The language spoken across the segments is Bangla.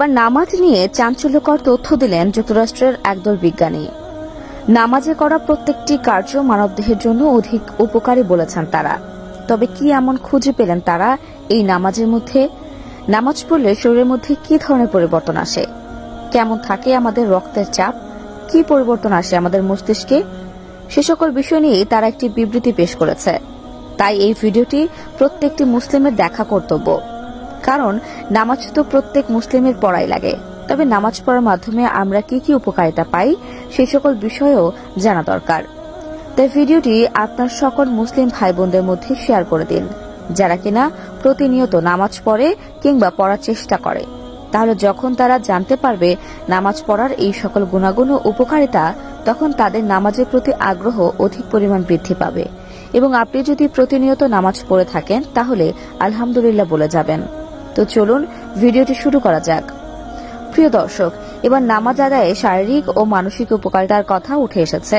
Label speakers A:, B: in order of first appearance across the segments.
A: এবার নামাজ নিয়ে চাঞ্চল্যকর তথ্য দিলেন যুক্তরাষ্ট্রের একদল বিজ্ঞানী। নামাজে করা প্রত্যেকটি কার্য মানবদেহের জন্য অধিক উপকারী বলেছেন তারা। তবে কি এমন খুঁজে পেলেন তারা এই নামাজের মধ্যে? নামাজ পড়লে শরীরের মধ্যে কি ধরনের পরিবর্তন আসে? কেমন থাকে আমাদের রক্তের চাপ? কি পরিবর্তন আসে আমাদের মস্তিষ্কে? সে সকল বিষয় নিয়ে তারা একটি বিবৃতি পেশ করেছে। তাই এই ভিডিওটি প্রত্যেকটি মুসলিমের দেখা কর্তব্য। কারণ নামাজ তো প্রত্যেক মুসলিমের পড়াই লাগে। তবে নামাজ পড়ার মাধ্যমে আমরা কি কি উপকারিতা পাই সেই সকল বিষয়েও জানা দরকার। তাই ভিডিওটি আপনার সকল মুসলিম ভাই বোনদের মধ্যে শেয়ার করে দিন, যারা কিনা প্রতিনিয়ত নামাজ পড়ে কিংবা পড়ার চেষ্টা করে। তাহলে যখন তারা জানতে পারবে নামাজ পড়ার এই সকল গুণাগুণ ও উপকারিতা, তখন তাদের নামাজের প্রতি আগ্রহ অধিক পরিমাণ বৃদ্ধি পাবে। এবং আপনি যদি প্রতিনিয়ত নামাজ পড়ে থাকেন তাহলে আলহামদুলিল্লাহ বলে যাবেন। তো চলুন ভিডিওটি শুরু করা যাক। প্রিয় দর্শক, এবার নামাজ আদায়ে শারীরিক ও মানসিক উপকারিতার কথা উঠে এসেছে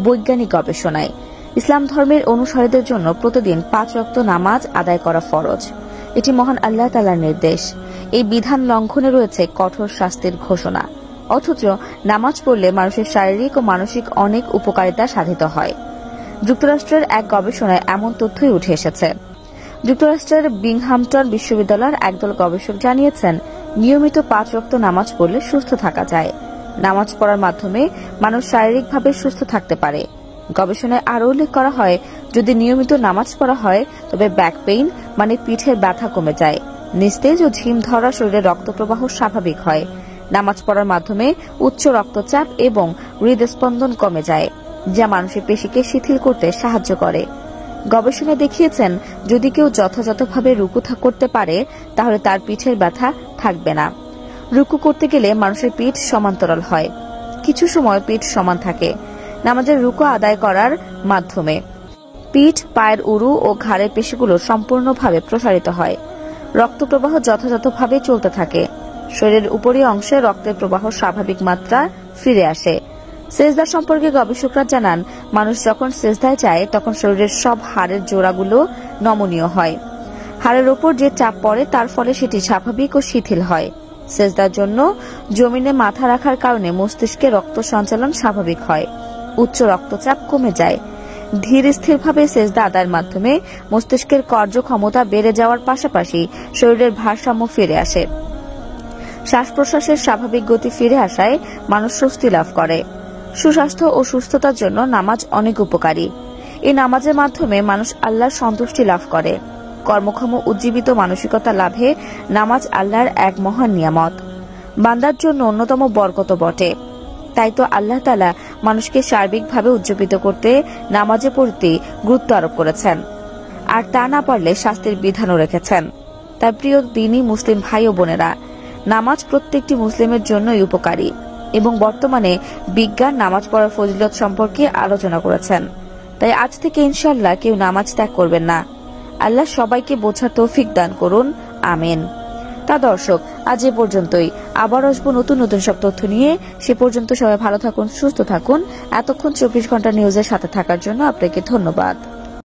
A: বৈজ্ঞানিক গবেষণায়। ইসলাম ধর্মের অনুসারীদের জন্য প্রতিদিন 5 ওয়াক্ত নামাজ আদায় করা ফরজ। এটি মহান আল্লাহ তাআলার নির্দেশ। এই বিধান লঙ্ঘনে রয়েছে কঠোর শাস্তির ঘোষণা। অথচ নামাজ পড়লে মানুষের শারীরিক ও মানসিক অনেক উপকারিতা সাধিত হয়। যুক্তরাষ্ট্রের এক গবেষণায় এমন তথ্যই উঠে এসেছে। যুক্তরাষ্ট্রের বিংহামটন বিশ্ববিদ্যালয়ের একদল গবেষক জানিয়েছেন, নিয়মিত 5 ওয়াক্ত নামাজ পড়লে সুস্থ থাকা যায়। নামাজ পড়ার মাধ্যমে মানুষ শারীরিকভাবে সুস্থ থাকতে পারে। গবেষণায় আরও উল্লেখ করা হয়, যদি নিয়মিত নামাজ পড়া হয় তবে ব্যাক পেইন মানে পিঠের ব্যথা কমে যায়। নিস্তেজ ও ঝিম ধরা শরীরে রক্তপ্রবাহ স্বাভাবিক হয়। নামাজ পড়ার মাধ্যমে উচ্চ রক্তচাপ এবং হৃদস্পন্দন কমে যায়, যা মানুষের পেশিকে শিথিল করতে সাহায্য করে। গবেষণা দেখিয়েছেন, যদি কেউ যথাযথভাবে রুকু করতে পারে তাহলে তার পিঠের ব্যথা থাকবে না। রুকু করতে গেলে মানুষের পিঠ সমান্তরাল হয়, কিছু সময় পিঠ সমান থাকে। নামাজের রুকু আদায় করার মাধ্যমে পিঠ, পায়ের উরু ও ঘাড়ের পেশিগুলো সম্পূর্ণভাবে প্রসারিত হয়। রক্তপ্রবাহ যথাযথভাবে চলতে থাকে। শরীরের উপরি অংশে রক্তের প্রবাহ স্বাভাবিক মাত্রা ফিরে আসে। সেজদা সম্পর্কে গবেষকরা জানান, মানুষ যখন সেজদায় যায় তখন শরীরের সব হাড়ের জোড়াগুলো নমনীয় হয়। হাড়ের ওপর যে চাপ পড়ে তার ফলে সেটি স্বাভাবিক ও শিথিল হয়। সেজদার জন্য জমিনে মাথা রাখার কারণে মস্তিষ্কে রক্ত সঞ্চালন স্বাভাবিক হয়। উচ্চ রক্তচাপ কমে যায়। ধীর স্থিরভাবে সেজদা আদায়ের মাধ্যমে মস্তিষ্কের কার্যক্ষমতা বেড়ে যাওয়ার পাশাপাশি শরীরের ভারসাম্য ফিরে আসে। শ্বাস প্রশ্বাসের স্বাভাবিক গতি ফিরে আসায় মানুষ স্বস্তি লাভ করে। সুস্বাস্থ্য ও সুস্থতার জন্য নামাজ অনেক উপকারী। এই নামাজের মাধ্যমে মানুষ আল্লাহর সন্তুষ্টি লাভ করে। কর্মক্ষম উজ্জীবিত মানসিকতা লাভে নামাজ আল্লাহর এক মহান নিয়ামত, বান্দার জন্য অন্যতম বরকত বটে। তাই তো আল্লাহ তাআলা মানুষকে সার্বিকভাবে উজ্জীবিত করতে নামাজের প্রতি গুরুত্ব আরোপ করেছেন, আর তা না পারলে শাস্তির বিধানও রেখেছেন। তাই প্রিয় দ্বীনী মুসলিম ভাই ও বোনেরা, নামাজ প্রত্যেকটি মুসলিমের জন্যই উপকারী এবং বর্তমানে বিজ্ঞান নামাজ পড়ার ফজিলত সম্পর্কে আলোচনা করেছেন। তাই আজ থেকে ইনশাআল্লাহ কেউ নামাজ ত্যাগ করবেন না। আল্লাহ সবাইকে বোঝার তৌফিক দান করুন, আমিন। তা দর্শক, আজ এ পর্যন্তই। আবার আসবো নতুন নতুন সব তথ্য নিয়ে। সে পর্যন্ত সবাই ভালো থাকুন, সুস্থ থাকুন। এতক্ষণ 24 ঘন্টা নিউজের সাথে থাকার জন্য আপনাকে ধন্যবাদ।